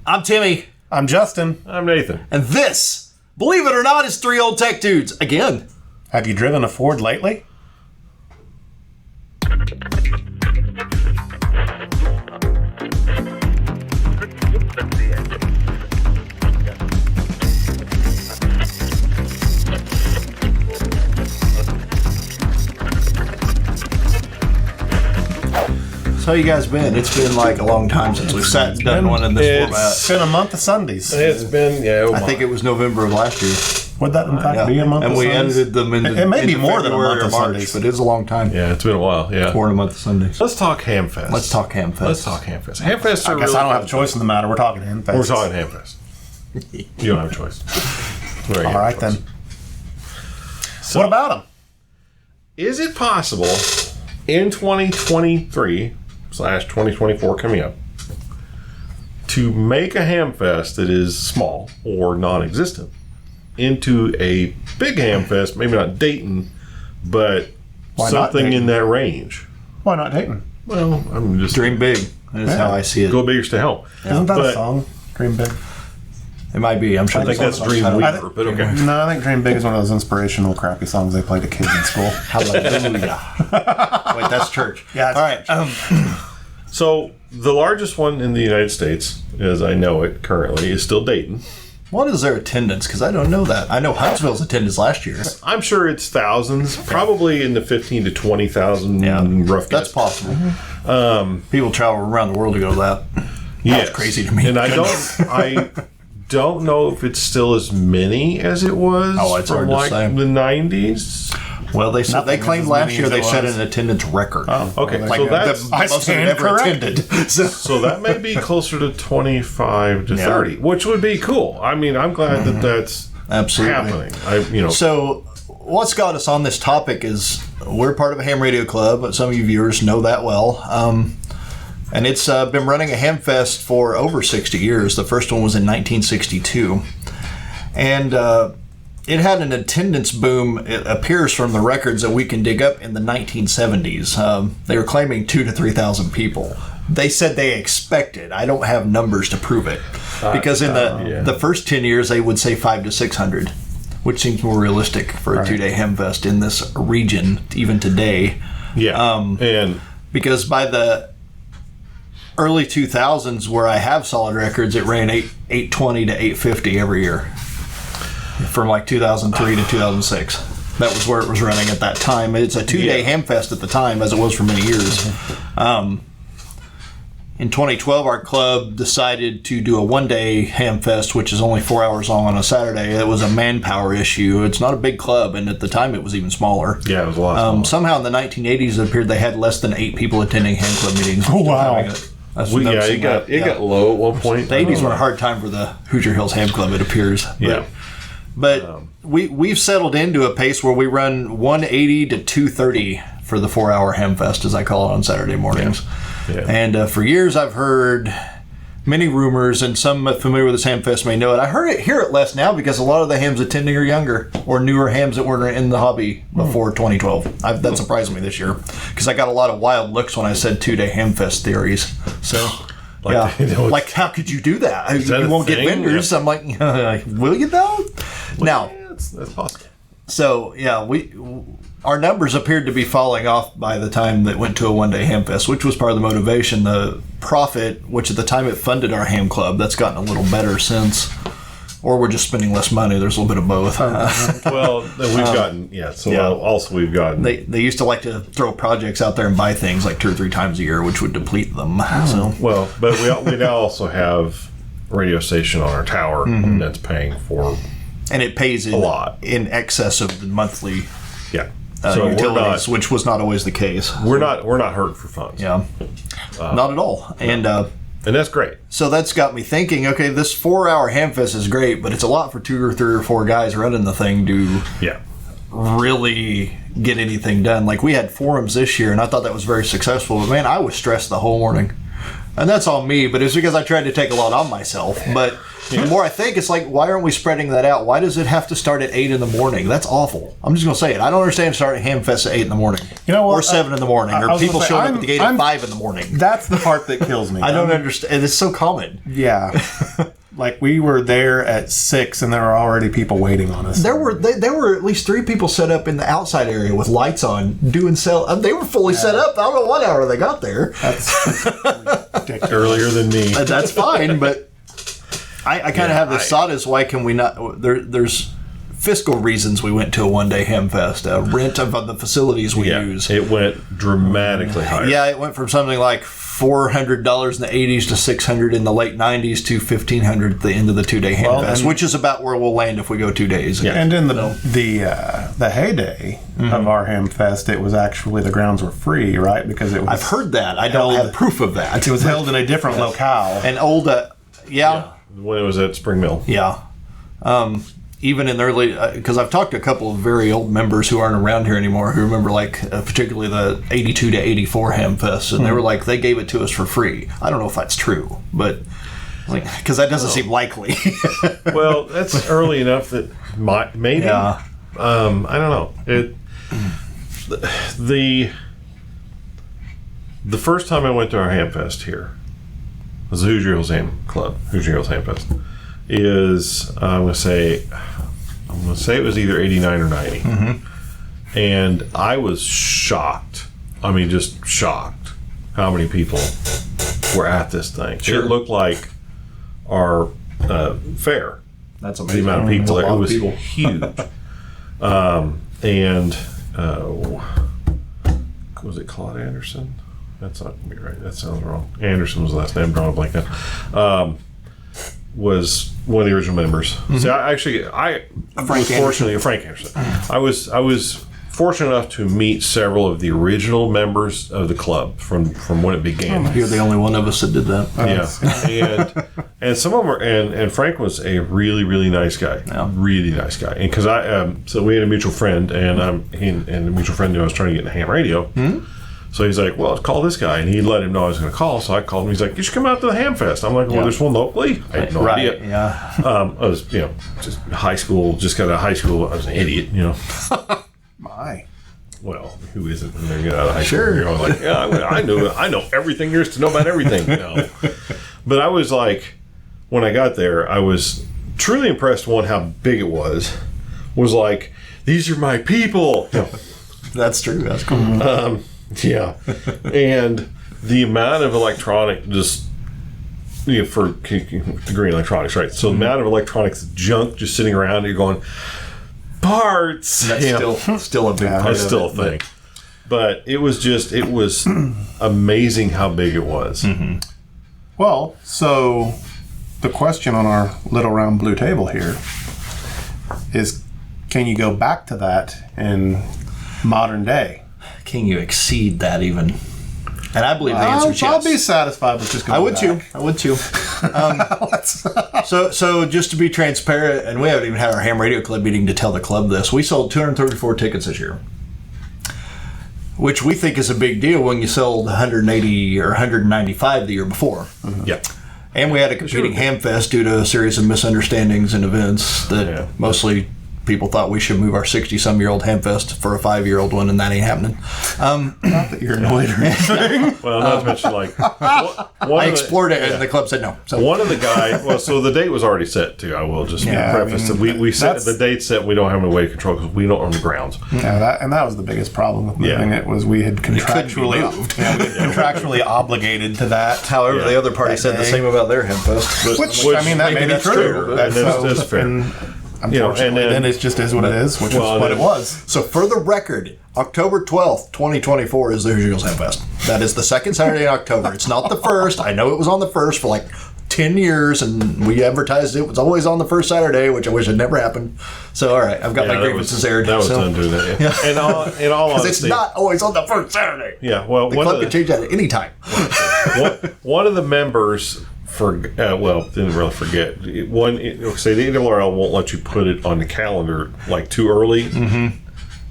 I'm Timmy. I'm Justin. I'm Nathan. And this, believe it or not, is Three Old Tech Dudes. Again. Have you driven a Ford lately? So how you guys been? It's been like a long time since we've sat and done one in this format. It's been a month of Sundays. It's been, I think it was November of last year. Would that in fact be a month and of Sundays? And we ended them in It may be more than a month of March, Sundays. but it is a long time. Yeah, it's been a while. Yeah. More than a month of Sundays. Let's talk Hamfest. Let's talk Hamfest. Hamfest I guess I don't have a choice in the matter. We're talking Hamfest. We're talking Hamfest. You don't have a choice. All right, then. So, what about them? Is it possible in 2023/2024 coming up to make a Hamfest that is small or non-existent into a big Hamfest, maybe not Dayton, but something in that range? Why not Dayton? Well, I'm just Dream big. That is how I see it. Go bigger to help. Isn't that a song? Dream big. It might be. I'm sure. I think that's Dream Weaver, but okay. No, I think Dream Big is one of those inspirational, crappy songs they play to kids in school. Hallelujah. Wait, that's church. Yeah. All right. So the largest one in the United States, as I know it currently, is still Dayton. What is their attendance? Because I don't know that. I know Huntsville's attendance last year. I'm sure it's thousands, probably in the 15 to 20,000 rough guess. That's possible. People travel around the world to go to that. Yes. That's crazy to me. And I don't know if it's still as many as it was it's from hard to say. the 90s. Well, they said they claimed last year they set an attendance record. Okay, Well, so that's I most stand ever corrected. attended. so that may be closer to 25 to 30, which would be cool. I mean, I'm glad that that's Absolutely happening. So what's got us on this topic is we're part of a ham radio club, but some of you viewers know that well. And it's been running a Hamfest for over 60 years. The first one was in 1962. And it had an attendance boom, it appears from the records that we can dig up, in the 1970s. They were claiming 2,000 to 3,000 people. They said they expected. I don't have numbers to prove it. Because in the first 10 years, they would say 500 to 600, which seems more realistic for a two-day Hamfest in this region, even today. Yeah. And because by the early 2000s, where I have solid records, it ran 820 to 850 every year from like 2003 to 2006. That was where it was running at that time. It's a two-day Hamfest at the time, as it was for many years. In 2012, our club decided to do a one-day Hamfest, which is only 4 hours long on a Saturday. It was a manpower issue. It's not a big club, and at the time it was even smaller. yeah, it was a lot smaller. Somehow in the 1980s, it appeared they had less than 8 people attending ham club meetings. Oh, wow. It got low at one point. The 80s were a hard time for the Hoosier Hills Ham Club, it appears. But we've settled into a pace where we run 180 to 230 for the 4-hour Hamfest, as I call it, on Saturday mornings. Yeah. And for years I've heard many rumors, and some familiar with this Hamfest may know it. I hear it less now because a lot of the hams attending are younger or newer hams that were in the hobby before 2012. That surprised me this year because I got a lot of wild looks when I said two-day Hamfest theories. So, like how could you do that? You won't get vendors. Yeah. I'm like, will you though? Now, that's possible. So, our numbers appeared to be falling off by the time that went to a one-day Hamfest, which was part of the motivation. The profit, which at the time it funded our ham club, that's gotten a little better since. Or we're just spending less money. There's a little bit of both. Well, we've gotten, also we've gotten. They used to like to throw projects out there and buy things like 2 or 3 times a year, which would deplete them. So. Well, but we now also have a radio station on our tower that's paying for. And it pays a lot in excess of the monthly. Yeah. So utilities, which was not always the case. We're not hurt for funds. Yeah, not at all. And that's great. So that's got me thinking. Okay, this 4-hour Hamfest is great, but it's a lot for 2 or 3 or 4 guys running the thing to really get anything done. Like we had forums this year, and I thought that was very successful. But man, I was stressed the whole morning. And that's on me, but it's because I tried to take a lot on myself. But the more I think, it's like, why aren't we spreading that out? Why does it have to start at 8 in the morning? That's awful. I'm just going to say it. I don't understand starting Hamfest at 8 in the morning. You know what? Or 7 in the morning. Or people showing up at the gate at 5 in the morning. That's the part that kills me. I don't understand. It's so common. Yeah. Like, we were there at 6, and there were already people waiting on us. There were at least 3 people set up in the outside area with lights on, doing sell. They were fully set up. I don't know what hour they got there. That's ridiculous. Earlier than me. That's fine, but I kind of have this thought: is why can we not? There's fiscal reasons we went to a one-day Hamfest. Rent of the facilities we use. It went dramatically higher. Yeah, it went from something like $400 in the 80s to $600 in the late 90s to $1,500 at the end of the 2-day Hamfest, which is about where we'll land if we go 2 days. Yeah. And in the heyday of our Hamfest, it was actually, the grounds were free, right? Because it was. I've heard that. I don't have proof of that. It was held in a different locale. An old, when it was at Spring Mill. Yeah. Even in the early, because I've talked to a couple of very old members who aren't around here anymore who remember, like, particularly the 82 to 84 Hamfest, and they were like, they gave it to us for free. I don't know if that's true, but, like, because that doesn't seem likely. Well, that's early enough that maybe. Yeah. I don't know. The first time I went to our Hamfest here was the Hoosier Hills Ham Club, Hoosier Hills Hamfest. I'm gonna say it was either 89 or 90, and I was shocked. I mean, just shocked how many people were at this thing. Sure. It looked like our fair. That's amazing. The amount of people there, it was people. huge. And was it Claude Anderson? That's not gonna be right. That sounds wrong. Anderson was the last name. I'm drawing a blank now. Was one of the original members. See, Frank Anderson. I was fortunate enough to meet several of the original members of the club from when it began. You're the only one of us that did that. And some of them and Frank was a really, really nice guy. Yeah. Really nice guy. And because so we had a mutual friend, and he and the mutual friend knew I was trying to get into ham radio. So he's like, well, call this guy. And he let him know I was going to call. So I called him. He's like, you should come out to the Hamfest. I'm like, well, there's one locally? I had no idea. Yeah. I was, just high school, just got out of high school. I was an idiot, My. Well, who isn't when they get out of high school? Sure. You're like, yeah, I know everything there is to know about everything. But I was like, when I got there, I was truly impressed, one, how big it was like, these are my people. That's true. That's cool. Yeah, and the amount of electronic for the green electronics, right? So the amount of electronics junk just sitting around, you're going parts. That's still a big part. That's still a thing. But it was amazing how big it was. Well, so the question on our little round blue table here is, can you go back to that in modern day? Can you exceed that even? And I believe the answer is yes. I'll be satisfied with just going I would too. So just to be transparent, and we haven't even had our ham radio club meeting to tell the club this, we sold 234 tickets this year, which we think is a big deal when you sold 180 or 195 the year before. Yeah. And we had a competing Hamfest due to a series of misunderstandings and events that mostly people thought we should move our 60-some-year-old Hamfest for a 5-year-old one, and that ain't happening. Not that you're annoyed or anything. Well, not to mention, like, I explored it, and the club said no. So one of the guys, so the date was already set, too. I will just preface that we set the date set. We don't have any way to control because we don't own the grounds. Yeah, that was the biggest problem with moving it, was we had contractually obligated to that. However, the other party said the same about their Hamfest. Which I mean, that may be true. That's fair. Unfortunately, then it just is what it is, which is what it was. So for the record, October 12th, 2024 is the Hoosier Hills Hamfest. That is the second Saturday in October. It's not the first. I know it was on the first for like 10 years, and we advertised it was always on the first Saturday, which I wish had never happened. So, all right, I've got my grievances aired. That was undoing that, In all because it's not always on the first Saturday. Yeah, well, the club can change that at any time. One of the members... didn't really forget. The NRL won't let you put it on the calendar like too early.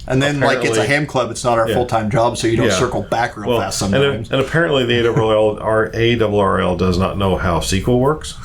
And then, like, it's a ham club. It's not our full-time job, so you don't circle back real fast sometimes. And apparently the ARRL does not know how SQL works.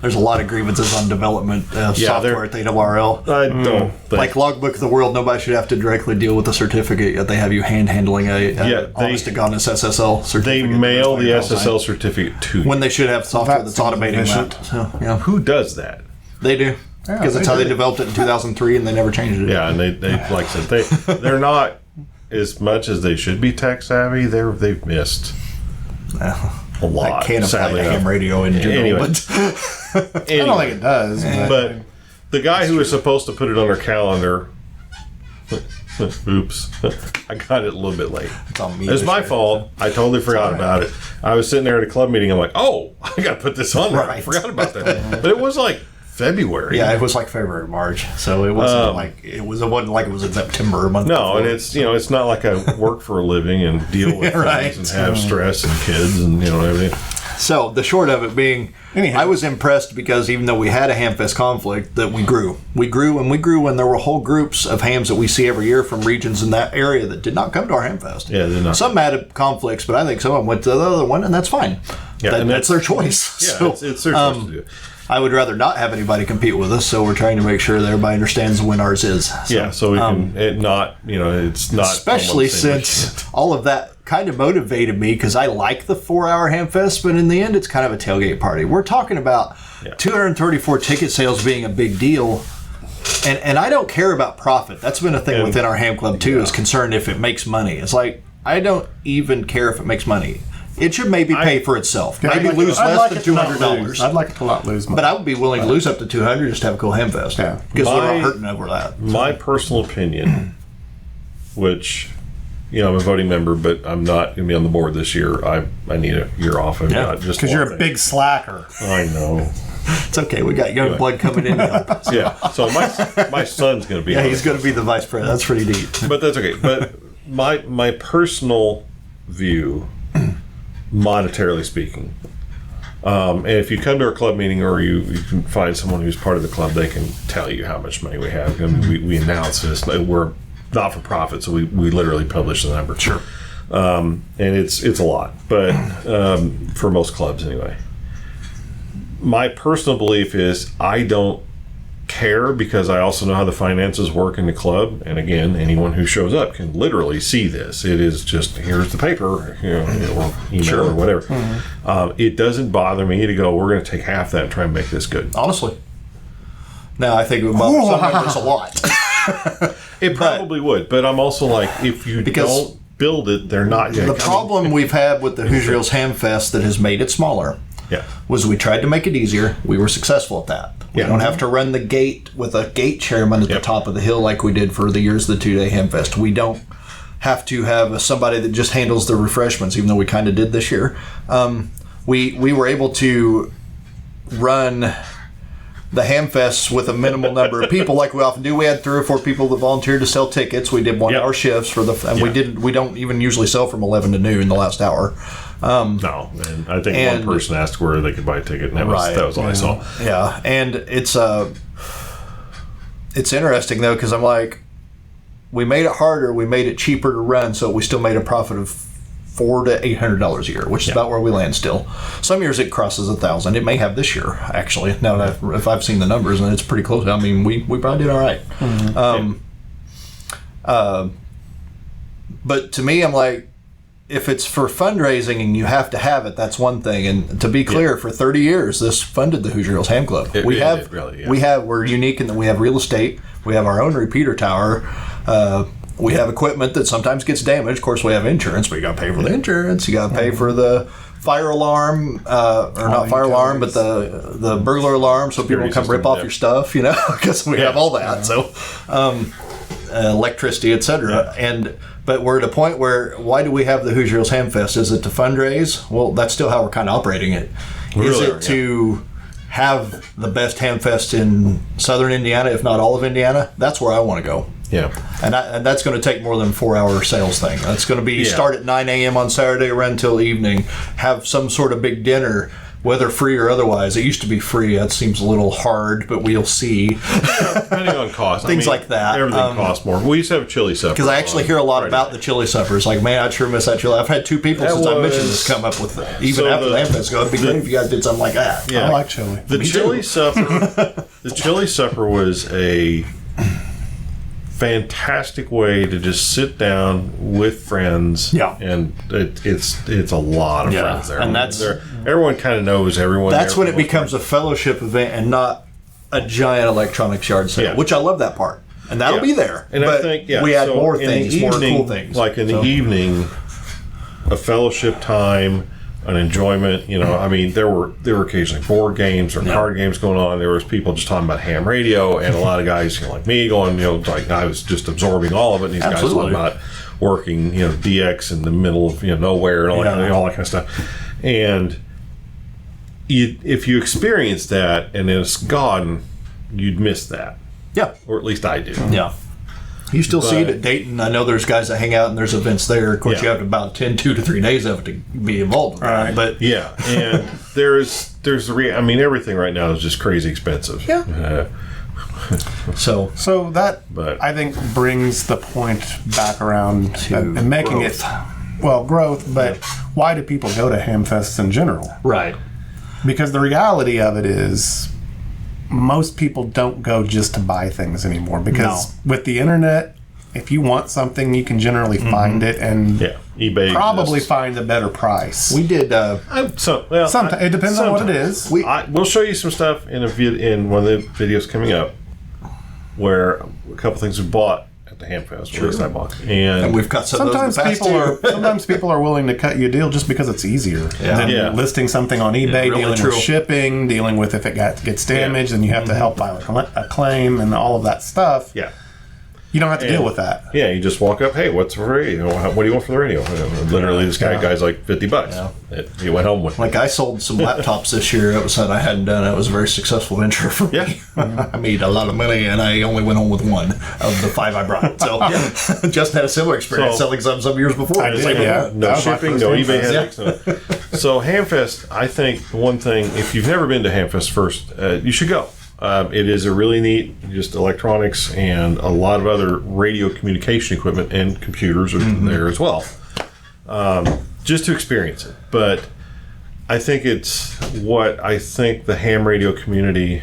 There's a lot of grievances on development software at the ARRL. I don't think. Like Logbook of the World, nobody should have to directly deal with the certificate, yet they have you handling a honest-to-goodness SSL certificate. They mail the SSL certificate to you. When they should have software that's automating that. So, yeah. Who does that? They do. Because that's how they developed it in 2003, and they never changed it. Yeah, and they like I said, they're not as much as they should be tech savvy. They've missed a lot. I can't apply to ham radio in general. Anyway. I don't think it does. But the guy who was supposed to put it on our calendar, oops, I got it a little bit late. It's on me. It's my fault. I totally forgot about it. I was sitting there at a club meeting. I'm like, oh, I got to put this on there. I forgot about that. But it was like February. Yeah, it was like February, March. So it wasn't it wasn't like it was in September, a month before. And it's not like I work for a living and deal with things and have stress and kids and everything. So the short of it being, I was impressed because even though we had a Hamfest conflict, that we grew. We grew when there were whole groups of hams that we see every year from regions in that area that did not come to our Hamfest. Yeah, they did not. Some had conflicts, but I think some of them went to the other one, and that's fine. Yeah, that's their choice. Yeah, so, it's their choice to do. I would rather not have anybody compete with us, so we're trying to make sure that everybody understands when ours is. So we can it's not. Especially since all of that kind of motivated me because I like the 4-hour Hamfest, but in the end, it's kind of a tailgate party. We're talking about 234 ticket sales being a big deal, and I don't care about profit. That's been a thing within our ham club too. Is concerned if it makes money. It's like I don't even care if it makes money. It should maybe pay for itself. Maybe lose less than $200. I'd like it to not lose money. But I would be willing to lose up to $200 just to have a cool Hamfest. Yeah. Because we're not hurting over that. My personal opinion, which, I'm a voting member, but I'm not going to be on the board this year. I need a year off. Because you're a big slacker. I know. It's okay. We got young blood coming in. Yeah. So my son's going to be. Yeah, he's going to be the vice president. That's pretty deep. But that's okay. But my personal view, monetarily speaking, and if you come to our club meeting or you can find someone who's part of the club, they can tell you how much money we have. I mean, we announce this. We're not for profit, so we literally publish the number. Sure. And it's a lot, but for most clubs anyway. My personal belief is I don't care because I also know how the finances work in the club, and again, anyone who shows up can literally see this. It is just here's the paper, or email or whatever. Mm-hmm. It doesn't bother me to go. We're going to take half that and try and make this good. Honestly, now I think it would bother some members a lot. It probably would, but I'm also like, if you don't build it, they're not. The problem we've had with the Hoosier Hills Hamfest that has made it smaller. Yeah. Was we tried to make it easier. We were successful at that. We don't have to run the gate with a gate chairman at the top of the hill like we did for the years of the 2-day Hamfest. We don't have to have somebody that just handles the refreshments, even though we kind of did this year. We were able to run the Hamfests with a minimal number of people like we often do. We had 3 or 4 people that volunteered to sell tickets. We did 1-hour shifts for we don't even usually sell from 11 to noon the last hour. No, and I think one person asked where they could buy a ticket, and that was all I saw. Yeah, and it's interesting though because I'm like, we made it harder, we made it cheaper to run, so we still made a profit of $400 to $800 a year, which is about where we land still. Some years it crosses 1,000. It may have this year actually. Now that if I've seen the numbers, and it's pretty close. I mean, we probably did all right. Mm-hmm. But to me, I'm like, if it's for fundraising and you have to have it, that's one thing. And to be clear, for 30 years, this funded the Hoosier Hills Ham Club. We're unique in that we have real estate. We have our own repeater tower. We have equipment that sometimes gets damaged. Of course, we have insurance, but you got to pay for the insurance. You got to pay for the fire alarm, or not fire alarm, but the burglar alarm, so people don't come rip off your stuff, because we have all that. So, electricity, etc. But we're at a point where, why do we have the Hoosier Hills Hamfest? Is it to fundraise? Well, that's still how we're kind of operating it. Is it to have the best Hamfest in southern Indiana, if not all of Indiana? That's where I want to go. Yeah. And that's going to take more than a 4-hour sales thing. That's going to be start at 9 a.m. on Saturday, run till evening, have some sort of big dinner whether free or otherwise. It used to be free. That seems a little hard, but we'll see. Depending on cost. Things like that. Everything costs more. We used to have a chili supper. Because I actually hear a lot about the chili suppers. Like, man, I sure miss that chili. I've had 2 people since I mentioned this come up with it. Even after the Hamfest go, it'd be great if you guys did something like that. I like chili. The chili supper was a fantastic way to just sit down with friends. Yeah. And it's a lot of friends there. And that's everyone kind of knows everyone. That's when it becomes a fellowship event and not a giant electronics yard sale, which I love that part. And that'll be there. And but I think we add so more in things, the evening, more cool things. Like in the evening, a fellowship time, an enjoyment. I mean, there were occasionally board games or card games going on. There was people just talking about ham radio, and a lot of guys like me going, like I was just absorbing all of it. And these guys talking about working, DX in the middle of nowhere and all that kind of stuff. And if you experience that and then it's gone, you'd miss that. Yeah. Or at least I do. Yeah. You still see it at Dayton. I know there's guys that hang out and there's events there. Of course, you have about 2 to 3 days of it to be involved with that. But and there's everything right now is just crazy expensive. Yeah. So that I think brings the point back around and making growth. Growth. But why do people go to Hamfests in general? Right. Because the reality of it is, most people don't go just to buy things anymore, because with the internet, if you want something, you can generally find it and eBay probably find a better price. We did. Sometimes it depends on what it is. We'll show you some stuff in one of the videos coming up, where a couple things we bought at the Hamfest. At least I bought, and we've got some. Sometimes people are willing to cut you a deal just because it's easier than listing something on eBay, really dealing with shipping, dealing with if it gets damaged, and you have to help file a claim and all of that stuff. Yeah. You don't have to deal with that. Yeah, you just walk up. Hey, what's for the radio? What do you want for the radio? Literally, this guy's like $50. That he went home with. Like I sold some laptops this year. That was something I hadn't done. It was a very successful venture for me. I made a lot of money, and I only went home with one of the 5 I brought. So just had a similar experience selling some years before. No shipping, no eBay headaches. So Hamfest, I think one thing, if you've never been to Hamfest first, you should go. It is a really neat, just electronics and a lot of other radio communication equipment, and computers are there as well, just to experience it. But I think it's what I think the ham radio community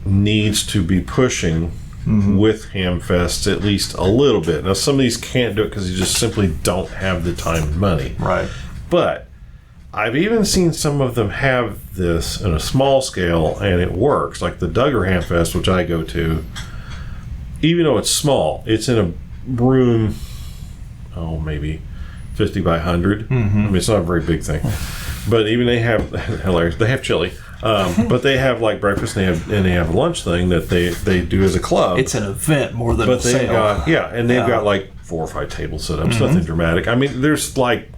needs to be pushing with Hamfest, at least a little bit. Now, some of these can't do it because you just simply don't have the time and money. Right. But I've even seen some of them have this on a small scale, and it works. Like the Duggar Hamfest, which I go to, even though it's small, it's in a room, maybe 50 by 100. I mean, it's not a very big thing. But even they have, hilarious, they have chili. But they have like breakfast, and they have a lunch thing that they do as a club. It's an event more than a sale. And they've got like 4 or 5 tables set up. It's nothing dramatic. I mean, there's like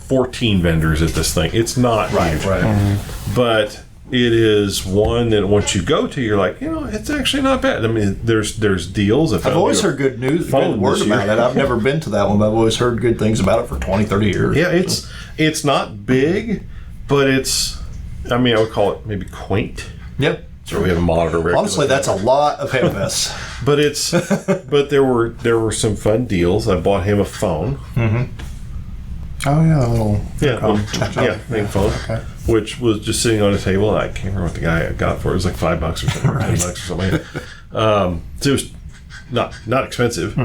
14 vendors at this thing. It's not huge. But it is one that once you go to, you're like, it's actually not bad. I mean, there's deals. I've always heard good word about it. I've never been to that one, but I've always heard good things about it for 20, 30 years. Yeah, it's not big, but it's, I would call it maybe quaint. Yep. So we have a monitor. Honestly, that's a lot of Hamfests. But there were some fun deals. I bought him a phone. Oh yeah, a little phone, which was just sitting on a table. I can't remember what the guy got for it. It was like $5 or something, or $10 or something. So it was not expensive.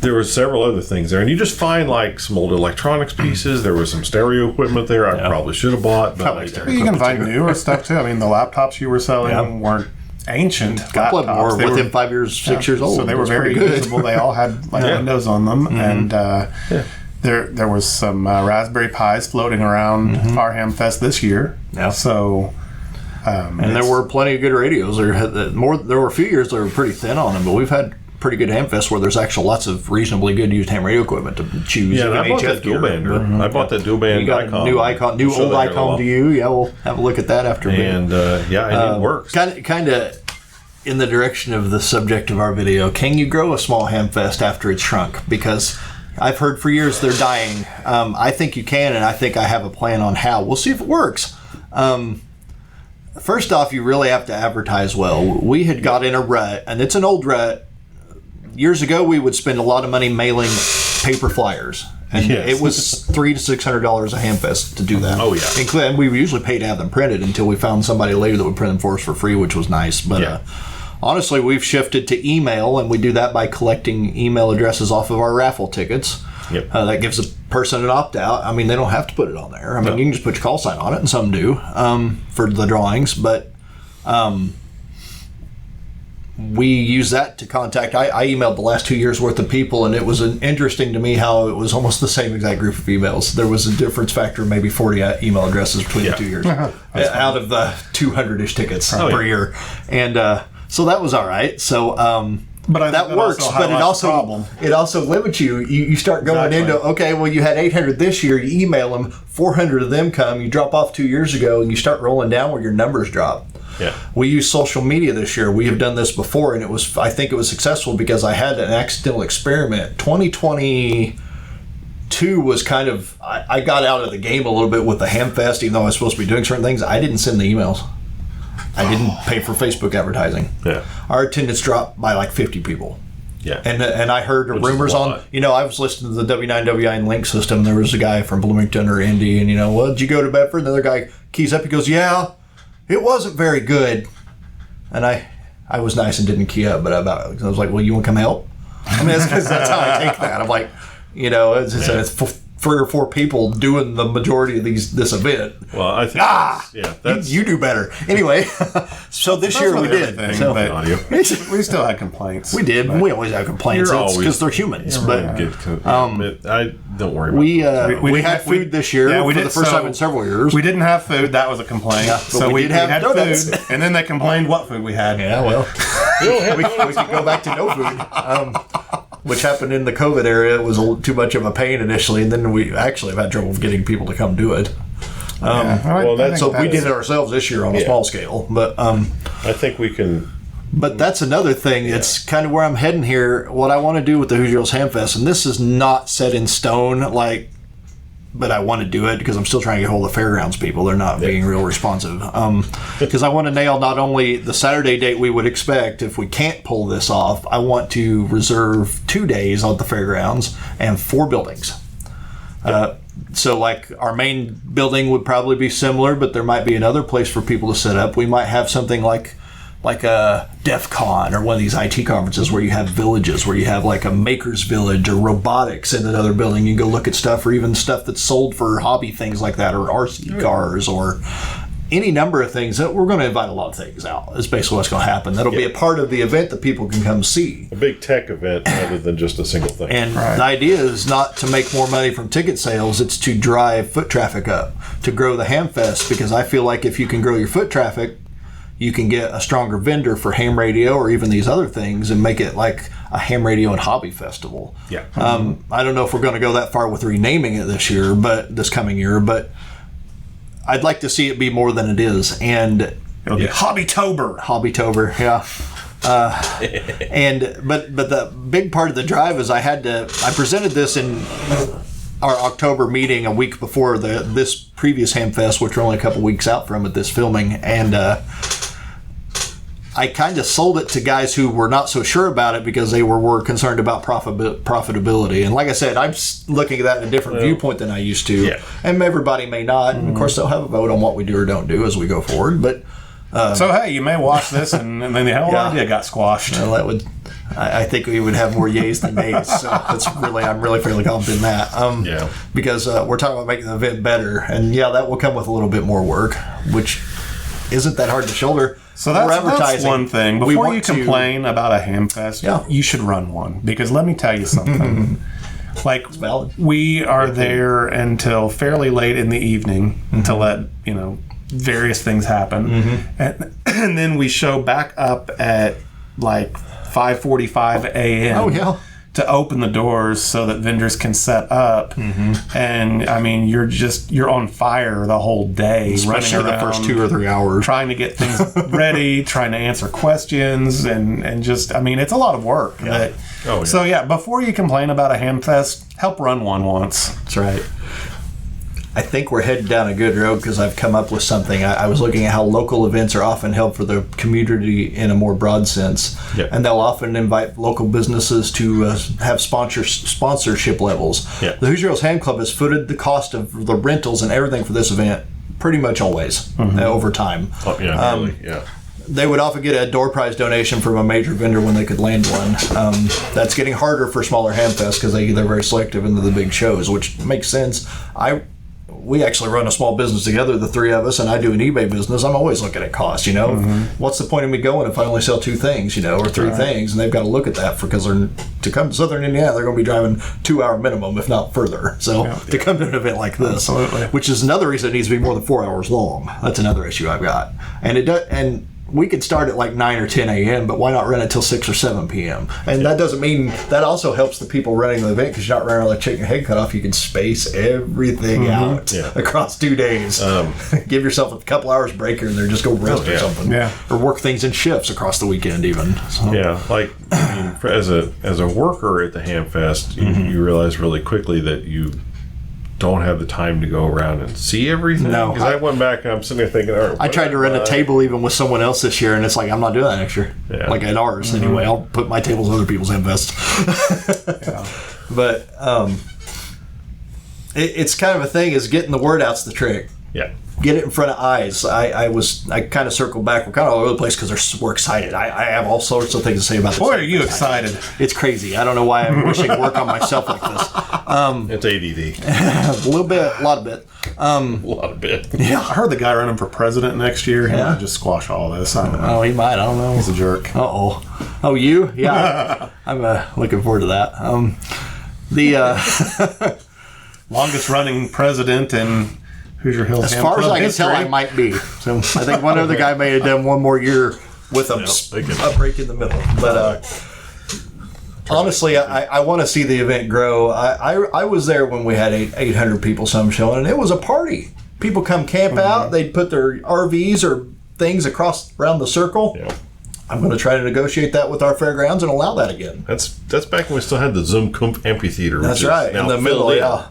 There were several other things there, and you just find like some old electronics pieces. There was some stereo equipment there. I probably should have bought, but you can find newer stuff too. I mean, the laptops you were selling weren't ancient. A couple of them were within 5 years, 6 years old. So they were very usable. They all had windows on them, and there was some Raspberry Pis floating around our Hamfest this year. Yeah. So, and there were plenty of good radios. There were a few years that were pretty thin on them, but we've had pretty good Hamfest where there's actually lots of reasonably good used ham radio equipment to choose. Yeah, I bought that dual bander. I bought that dual band. You got icon. new old icon to you. Yeah, we'll have a look at that after. And it works. Kind of in the direction of the subject of our video. Can you grow a small Hamfest after it's shrunk? Because I've heard for years they're dying. I think you can, and I think I have a plan on how. We'll see if it works. First off, you really have to advertise well. We had got in a rut, and it's an old rut. Years ago, we would spend a lot of money mailing paper flyers. And it was $300 to $600 a Hamfest to do that. Oh, yeah. And we usually paid to have them printed until we found somebody later that would print them for us for free, which was nice. But honestly, we've shifted to email, and we do that by collecting email addresses off of our raffle tickets. Yep. That gives a person an opt-out. I mean, they don't have to put it on there. I mean, you can just put your call sign on it, and some do for the drawings. But we use that to contact. I emailed the last 2 years' worth of people, and it was interesting to me how it was almost the same exact group of emails. There was a difference factor of maybe 40 email addresses between the 2 years out of the 200-ish tickets per year. And so that was all right. So... But that works, but it also limits you. You start going into, okay, well, you had 800 this year, you email them, 400 of them come, you drop off 2 years ago, and you start rolling down where your numbers drop. Yeah. We use social media this year. We have done this before, and I think it was successful because I had an accidental experiment. 2022 was kind of, I got out of the game a little bit with the Hamfest, even though I was supposed to be doing certain things. I didn't send the emails. I didn't pay for Facebook advertising. Yeah. Our attendance dropped by like 50 people. Yeah. And I heard rumors on, I was listening to the W9WI link system. There was a guy from Bloomington or Indy, and, well, did you go to Bedford? Another guy keys up. He goes, yeah, it wasn't very good. And I was nice and didn't key up, but I was like, well, you want to come help? I mean, that's how I take that. I'm like, it's 3 or 4 people doing the majority of this event. Well, I think that's you do better. Anyway, so this year we did. So, we still had complaints. We did. We always have complaints because they're humans. But I don't worry about it. We had food this year for the first time in several years. We didn't have food. That was a complaint. Yeah, so we had donuts. Food, and then they complained what food we had. Yeah, well, we could go back to no food. Which happened in the COVID area. It was too much of a pain initially, and then we actually have had trouble getting people to come do it. So we did it ourselves this year on a small scale. But I think we can. But that's another thing. Yeah. It's kind of where I'm heading here. What I want to do with the Hoosier Hills Hamfest, and this is not set in stone, but I want to do it because I'm still trying to get hold of the fairgrounds people. They're not being real responsive. Because I want to nail not only the Saturday date we would expect if we can't pull this off, I want to reserve 2 days on the fairgrounds and 4 buildings. So our main building would probably be similar, but there might be another place for people to set up. We might have something like a DEF CON or one of these IT conferences where you have villages, where you have like a maker's village or robotics in another building. You can go look at stuff, or even stuff that's sold for hobby things like that, or RC cars, or any number of things. That we're going to invite a lot of things out. Is basically what's going to happen. That'll be a part of the event that people can come see. A big tech event rather than just a single thing. And the idea is not to make more money from ticket sales. It's to drive foot traffic up, to grow the Hamfest, because I feel like if you can grow your foot traffic, you can get a stronger vendor for ham radio or even these other things and make it like a ham radio and hobby festival. Yeah. I don't know if we're going to go that far with renaming it this coming year, but I'd like to see it be more than it is. And it'll be Hobbytober. Hobbytober, yeah. But the big part of the drive is I presented this in our October meeting a week before this previous Hamfest, which we're only a couple weeks out from at this filming, and I kind of sold it to guys who were not so sure about it because they were concerned about profitability. And like I said, I'm looking at that in a different viewpoint than I used to. Yeah. And everybody may not. And of course, they'll have a vote on what we do or don't do as we go forward. But so hey, you may watch this and then the whole idea got squashed. Well, I think we would have more yays than nays. So I'm really fairly confident in that. Because we're talking about making the event better, and that will come with a little bit more work, which isn't that hard to shoulder. So that's one thing. Before you complain about a Hamfest, you should run one, because let me tell you something. We are there until fairly late in the evening to let various things happen, and then we show back up at 5:45 a.m. to open the doors so that vendors can set up. And I mean, you're on fire the whole day, especially running around, the first 2 or 3 hours, trying to get things ready, trying to answer questions, and just, I mean, it's a lot of work. Yeah. So yeah, before you complain about a Hamfest, help run one once. That's right. I think we're headed down a good road because I've come up with something. I was looking at how local events are often held for the community in a more broad sense. Yep. And they'll often invite local businesses to have sponsorship levels. Yep. The Hoosier Hills Ham Club has footed the cost of the rentals and everything for this event pretty much always over time. Oh, yeah, really, yeah. They would often get a door prize donation from a major vendor when they could land one. That's getting harder for smaller Hamfests because they're very selective into the big shows, which makes sense. We actually run a small business together, the three of us, and I do an eBay business. I'm always looking at cost, What's the point of me going if I only sell 2 things, or 3 things? And they've got to look at that because to come to Southern Indiana, they're going to be driving 2-hour minimum, if not further. So to come to an event like this, which is another reason it needs to be more than 4 hours long. That's another issue I've got. And it does, and we could start at like 9 or 10 a.m., but why not run it till 6 or 7 p.m.? And that doesn't mean, that also helps the people running the event because you're not running around like chicken head cut off. You can space everything out across 2 days. Give yourself a couple hours break here and there, just go rest or something. Yeah. Or work things in shifts across the weekend even. So. Yeah, like as a worker at the Hamfest, you realize really quickly that you don't have the time to go around and see everything. No. Because I went back and I'm sitting there thinking, all right, I tried to rent a table even with someone else this year, and it's like, I'm not doing that next year. Yeah. Like at ours, anyway. I'll put my tables in other people's Hamfest. But it's kind of a thing, is getting the word out's the trick. Yeah. Get it in front of eyes. I kind of circled back. We're kind of all over the place because we're excited. I have all sorts of things to say about this. Boy, are you excited. It's crazy. I don't know why I wish I could work on myself like this. It's ADD. A little bit, a lot of bit. A lot of bit. Yeah. I heard the guy running for president next year. He might just squash all this. I don't know. Oh, he might. I don't know. He's a jerk. Uh-oh. Oh, you? Yeah. I'm looking forward to that. The longest running president in Hoosier Hills. As far as I can tell, I might be. So I think one other guy may have done one more year with a break in the middle. But honestly, I want to see the event grow. I was there when we had 800 people some showing, and it was a party. People come camp out. They'd put their RVs or things around the circle. Yeah. I'm going to try to negotiate that with our fairgrounds and allow that again. That's back when we still had the Zoom Amphitheater. That's right, in the middle, yeah.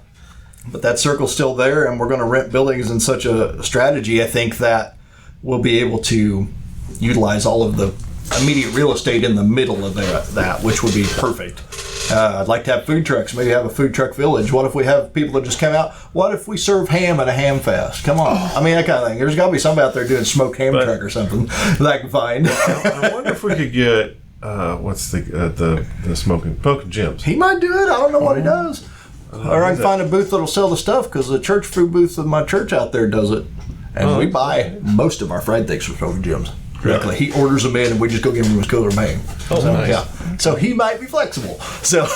But that circle's still there, and we're going to rent buildings in such a strategy, I think, that we'll be able to utilize all of the immediate real estate in the middle of that, which would be perfect. I'd like to have food trucks, maybe have a food truck village. What if we have people that just come out? What if we serve ham at a Hamfest? Come on. I mean, that kind of thing. There's got to be somebody out there doing smoked ham truck or something that I can find. I wonder if we could get, what's the smoking Jim's? He might do it. I don't know what he does. Or I can find a booth that'll sell the stuff, because the church food booth of my church out there does it. And we buy most of our fried things from Smoking Jim's. Directly. He orders them in, and we just go give him his cooler and bang. Oh, so, nice. Yeah. So he might be flexible. So,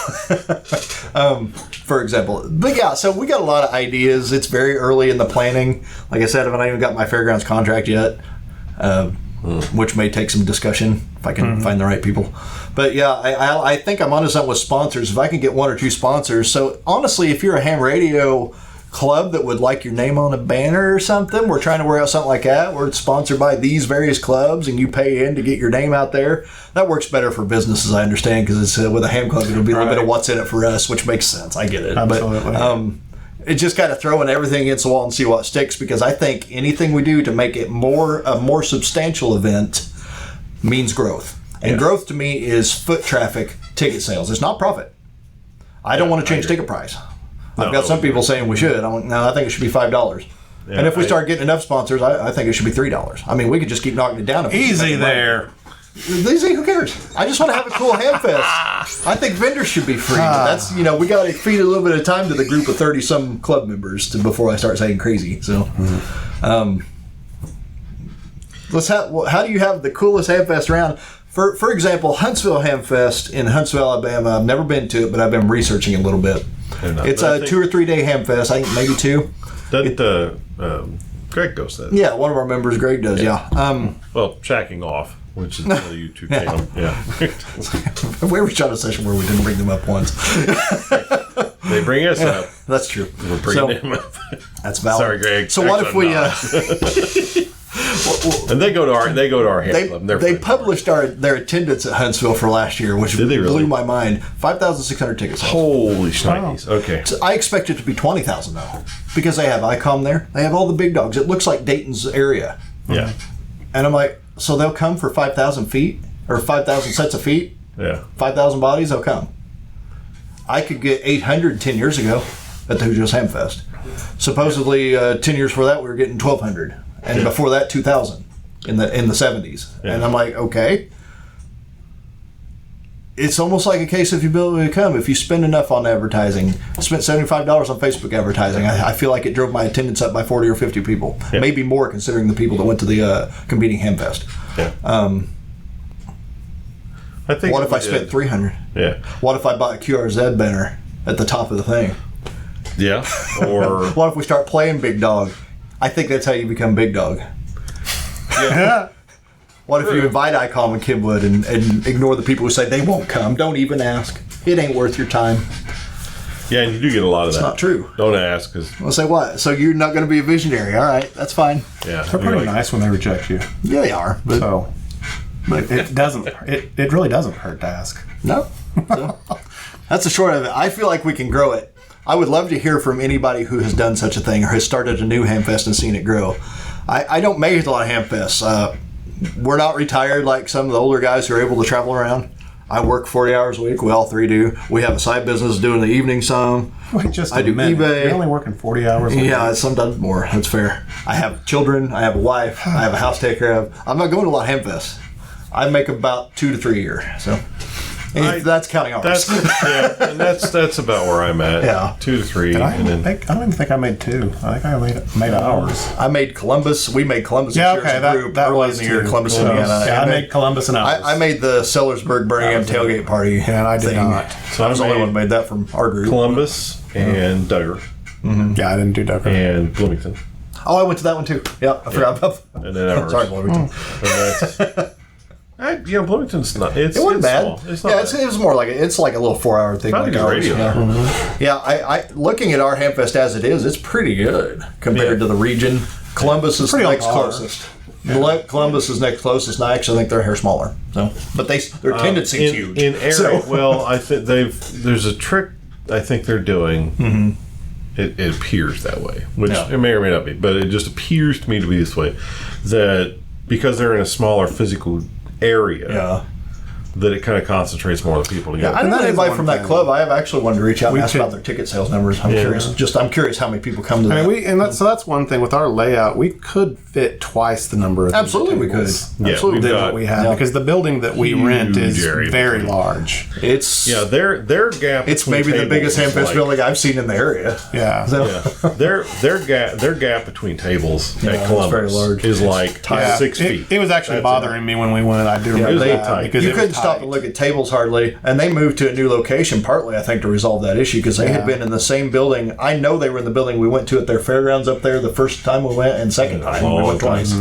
for example. But yeah, so we got a lot of ideas. It's very early in the planning. Like I said, I haven't even got my fairgrounds contract yet, which may take some discussion if I can find the right people. But yeah, I think I'm onto something with sponsors. If I can get 1 or 2 sponsors. So honestly, if you're a ham radio club that would like your name on a banner or something, we're trying to work out something like that where it's sponsored by these various clubs and you pay in to get your name out there. That works better for businesses, I understand, because it's with a ham club, it'll be a little bit of what's in it for us, which makes sense. I get it. Absolutely. But it's just kind of throwing everything against the wall and see what sticks, because I think anything we do to make it a more substantial event means growth. And growth to me is foot traffic, ticket sales. It's not profit. I don't want to change ticket price. I've got some people saying we should. I think it should be $5. Yeah, and if we start getting enough sponsors, I think it should be $3. I mean, we could just keep knocking it down. Easy there. Easy, who cares? I just want to have a cool Hamfest. I think vendors should be free. That's, we got to feed a little bit of time to the group of 30-some club members before I start saying crazy. So, how do you have the coolest Hamfest around? For example, Huntsville Hamfest in Huntsville, Alabama. I've never been to it, but I've been researching it a little bit. It's a 2 or 3 day Hamfest. I think maybe 2. Doesn't Greg goes to that? Yeah, one of our members, Greg, does. Yeah. Well, shacking off. which is another YouTube channel. Yeah. We ever shot a session where we didn't bring them up once? They bring us up. That's true. We're bringing them up. That's valid. Sorry, Greg. So what if we? And they go to our hand club. They published their attendance at Huntsville for last year, which blew my mind. 5,600 tickets. Holy shnikes. Wow. Okay. So I expect it to be 20,000 though, because they have ICOM there. They have all the big dogs. It looks like Dayton's area. Yeah. And I'm like, so they'll come for 5,000 feet or 5,000 sets of feet? Yeah. 5,000 bodies, they'll come. I could get 800 10 years ago at the Hoosiers Hamfest. Supposedly 10 years before that we were getting 1,200. And before that, 2,000 in the 70s. Yeah. And I'm like, okay. It's almost like a case of you ability to come. If you spend enough on advertising, I spent $75 on Facebook advertising. I feel like it drove my attendance up by 40 or 50 people. Yeah. Maybe more considering the people that went to the competing Hamfest. Yeah. I think what if I spent 300? Yeah. What if I bought a QRZ banner at the top of the thing? Yeah. Or what if we start playing Big Dog? I think that's how you become Big Dog. Yeah. What if you invite ICOM and Kidwood and ignore the people who say they won't come? Don't even ask. It ain't worth your time. Yeah, and you do get a lot of that. It's not true. Don't ask. I'll say what? So you're not going to be a visionary. All right, that's fine. Yeah. They're pretty nice when they reject you. Yeah, they are. But it doesn't. It really doesn't hurt to ask. No. So, that's the short of it. I feel like we can grow it. I would love to hear from anybody who has done such a thing or has started a new Hamfest and seen it grow. I don't make a lot of Hamfests. We're not retired like some of the older guys who are able to travel around. I work 40 hours a week. We all three do. We have a side business doing the evening some. Wait, just I do eBay. You're only working 40 hours a week? Yeah, sometimes more. That's fair. I have children. I have a wife. I have a house to take care of. I'm not going to a lot of Hamfests. I make about 2 to 3 a year. So. That's counting hours. And that's about where I'm at. Yeah, 2 to 3. I don't even think I made 2. I think I made hours. I made Columbus. We made Columbus. Yeah, okay, that was in the year, Columbus, Indiana. Yeah, I made Columbus and hours. I made the Sellersburg Birmingham tailgate party. Yeah, and I did not. So I was the only one who made that from our group. Columbus and Duggar. Mm-hmm. Yeah, I didn't do Duggar. And Bloomington. Oh, I went to that one too. Yeah, I forgot about that. And then Everest. Sorry, Bloomington. Bloomington's not. It wasn't bad. Small. It was more like it's like a little 4-hour thing. Like ours. Radio. Yeah, yeah. I looking at our Hamfest as it is, it's pretty good compared to the region. Columbus is next closest. Columbus is next closest, and I actually think their hair smaller. So, but their tendency is huge. In area, well, I think there's a trick I think they're doing. Mm-hmm. It appears that way, which it may or may not be, but it just appears to me to be this way. That because they're in a smaller physical area, that it kind of concentrates more of the people together. Yeah, I don't know anybody from that club. I have actually wanted to reach out and ask about their ticket sales numbers. I'm curious. I'm curious how many people come to that. So that's one thing with our layout. We could fit twice the number of absolutely we could. Absolutely than what we have because the building that we rent is very large. It's their gap. It's maybe the biggest Hamfest building I've seen in the area. Yeah. Their gap between tables at Columbus is like 6 feet. It was actually bothering me when we went. I do remember that because you couldn't stop and look at tables hardly, and they moved to a new location partly, I think, to resolve that issue because they had been in the same building. I know they were in the building we went to at their fairgrounds up there the first time we went, and second time we went twice.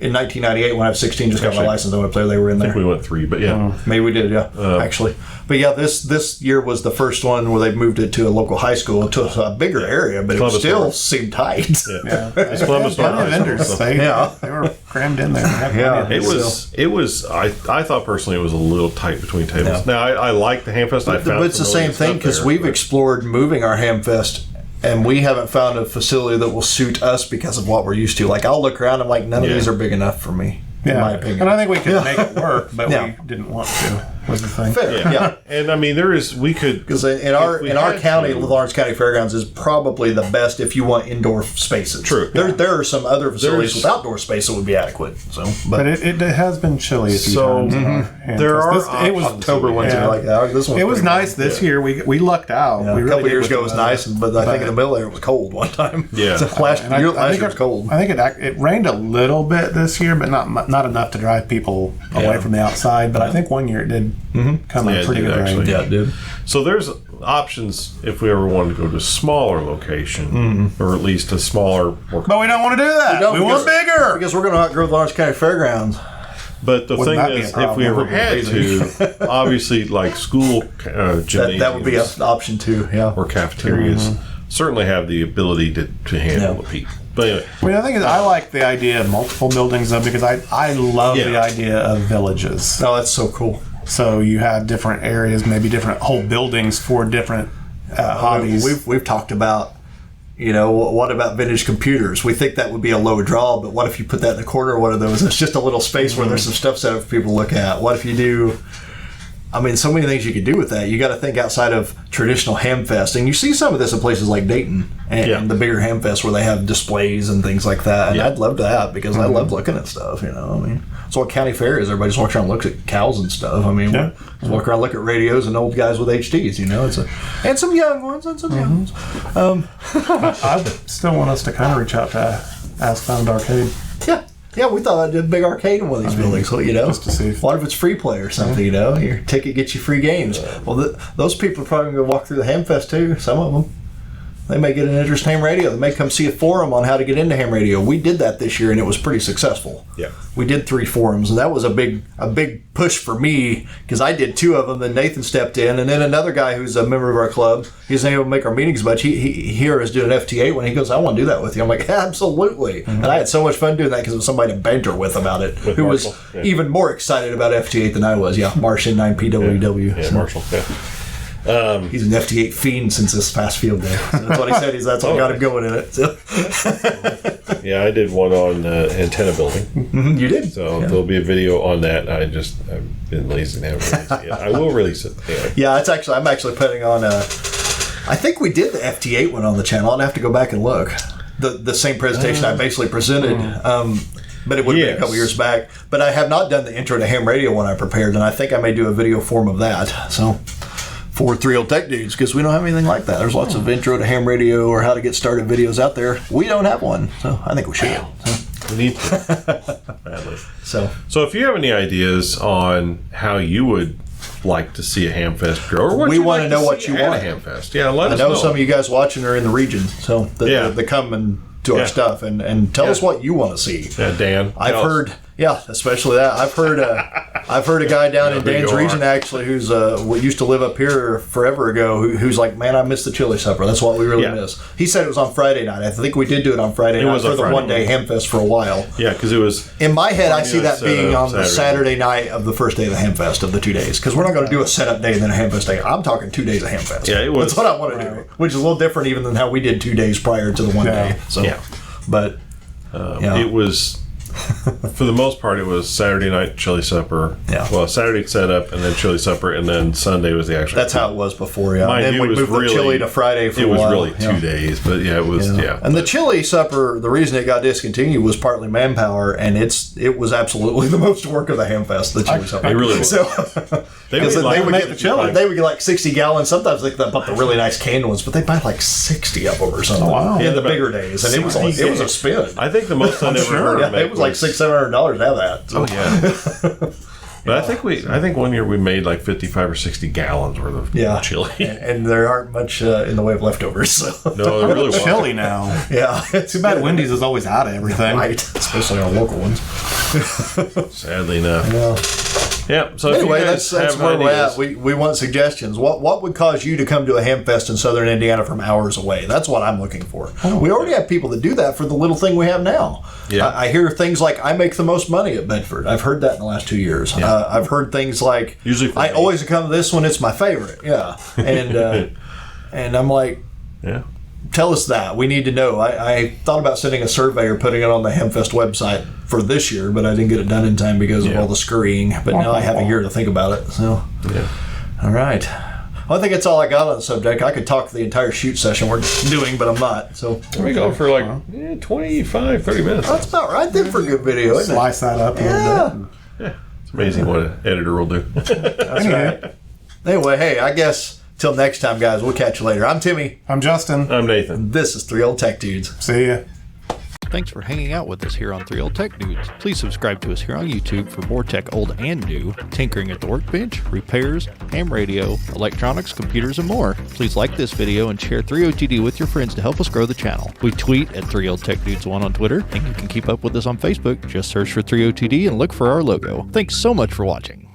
In 1998, when I was 16, just got my license. I went up there. They were in there. I think we went 3, but maybe we did. Actually, but this year was the first one where they moved it to a local high school to a bigger area, but it still seemed tight. Columbus vendors. They were crammed in there. It was. I thought personally it was a little tight between tables. Now I like the Hamfest. But it's the same thing because we've explored moving our Hamfest. And we haven't found a facility that will suit us because of what we're used to. Like, I'll look around, I'm like, none of these are big enough for me, in my opinion. And I think we could make it work, but we didn't want to, was the thing. Fair, And I mean, we could... Because in our county, Lawrence County Fairgrounds is probably the best if you want indoor spaces. True. There are some other facilities with outdoor space that would be adequate. So, but it has been chilly a few times. There are it was October ones are like that. This it was nice this year. We lucked out. A couple years ago it was nice, but I think in the middle there it was cold one time. Yeah. Last year was cold. I think it rained a little bit this year, but not enough to drive people away from the outside. But I think one year it did come in pretty good rain. Yeah, it did. So there's options if we ever wanted to go to a smaller location, or at least a smaller... But we don't want to do that. We want bigger. Because we're going to outgrow the Lawrence County Fairgrounds. But the thing is, if we ever had to, obviously, like school gymnasiums, that would be an option too, yeah. Or cafeterias, certainly have the ability to handle the people. But anyway. Well, the thing is, I like the idea of multiple buildings, though, because I love the idea of villages. Oh, that's so cool. So you have different areas, maybe different whole buildings for different hobbies. We've talked about, what about vintage computers? We think that would be a low draw, but what if you put that in the corner of one of those? It's just a little space where there's some stuff set up for people to look at. What if you do... so many things you could do with that. You got to think outside of traditional Hamfest. And you see some of this in places like Dayton and the bigger Hamfest where they have displays and things like that. And I'd love that because I love looking at stuff, That's what county fair is. Everybody just walks around and looks at cows and stuff. Just walk around and look at radios and old guys with HDs, and some young ones and some young ones. I still want us to kind of reach out to Ask Found Arcade. Yeah, we thought I'd do a big arcade in one of these buildings, just to see. What if it's free play or something, Your ticket gets you free games. Well, those people are probably going to walk through the Hamfest too, some of them. They may get an interest in ham radio. They may come see a forum on how to get into ham radio. We did that this year, and it was pretty successful. Yeah, we did 3 forums, and that was a big push for me because I did 2 of them. Then Nathan stepped in, and then another guy who's a member of our club. He's not able to make our meetings much. He here is doing an FT8 when he goes, I want to do that with you. I'm like, absolutely. And I had so much fun doing that because it was somebody to banter with about it, who Marshall, was even more excited about FT8 than I was. Yeah, Martian 9PWW. Yeah, Marshall. Yeah. He's an FT8 fiend since this past field day. So that's what he said. That's what got him going in it. So. Yeah, I did one on antenna building. You did? So there'll be a video on that. I've been lazy and haven't released it yet. I will release it. Yeah, I'm actually putting on I think we did the FT8 one on the channel. I'd have to go back and look. The same presentation I basically presented. But it would have been a couple years back. But I have not done the intro to ham radio one I prepared, and I think I may do a video form of that. So... for 3 old tech dudes, because we don't have anything like that. There's lots of intro to ham radio or how to get started videos out there. We don't have one, so I think we should. We need to. Badly. So if you have any ideas on how you would like to see a Hamfest grow, or what we want to know what you want at a Hamfest, let us know. I know some of you guys watching are in the region, so they come and to our stuff and tell us what you want to see. Yeah, Dan. I've heard. Yeah, especially that. I've heard a guy down in Dan's region actually who's used to live up here forever ago who's like, man, I miss the chili supper. That's what we really miss. He said it was on Friday night. I think we did do it on Friday night for the one-day Hamfest for a while. Yeah, because it was... In my head, I see that being on the Saturday night of the first day of the Hamfest of the 2 days, because we're not going to do a setup day and then a Hamfest day. I'm talking 2 days of Hamfest. Yeah, it was. That's what I want to do, which is a little different even than how we did 2 days prior to the one day. So, but... It was... For the most part, it was Saturday night chili supper. Yeah. Well, Saturday setup and then chili supper, and then Sunday was the actual. That's how it was before. Yeah. Mind and then we moved the chili to Friday for a while. It was really 2 days, but it was. And the chili supper, the reason it got discontinued was partly manpower, and it was absolutely the most work of the Hamfest. The chili supper. It really was. So, they would make the chili. They would get like 60 gallons. Sometimes they bought the really nice canned ones, but they buy like 60 of them or something. Oh, wow. In the bigger days, and it was a spin. I think the most I ever heard. It was like $600-700 to have that. So. Oh yeah. But I think one year we made like 55 or 60 gallons worth of chili, and there aren't much in the way of leftovers. So. No, there really wasn't. Chili now. Yeah, too bad Wendy's is always out of everything, right? Especially our local ones. Sadly enough. Yeah. So anyway, that's where we're at. We want suggestions. What would cause you to come to a Hamfest in Southern Indiana from hours away? That's what I'm looking for. We already have people that do that for the little thing we have now. Yeah. I hear things like, I make the most money at Bedford. I've heard that in the last 2 years. Yeah. I've heard things like, usually I always come to this one, it's my favorite. Yeah. And and I'm like, tell us that. We need to know. I thought about sending a survey or putting it on the Hamfest website for this year, but I didn't get it done in time because of all the scurrying. But now I have a year to think about it. So, all right. Well, I think that's all I got on the subject. I could talk the entire shoot session we're doing, but I'm not. So we go for like 25, 30 minutes. That's about right then for a good video, isn't it? Slice that up a little bit. Yeah. It's amazing what an editor will do. That's right. Anyway, hey, I guess till next time, guys, we'll catch you later. I'm Timmy. I'm Justin. I'm Nathan. This is 3 Old Tech Dudes. See ya. Thanks for hanging out with us here on 3 Old Tech Dudes. Please subscribe to us here on YouTube for more tech old and new, tinkering at the workbench, repairs, ham radio, electronics, computers, and more. Please like this video and share 3OTD with your friends to help us grow the channel. We tweet at 3 Old Tech Dudes 1 on Twitter, and you can keep up with us on Facebook. Just search for 3OTD and look for our logo. Thanks so much for watching.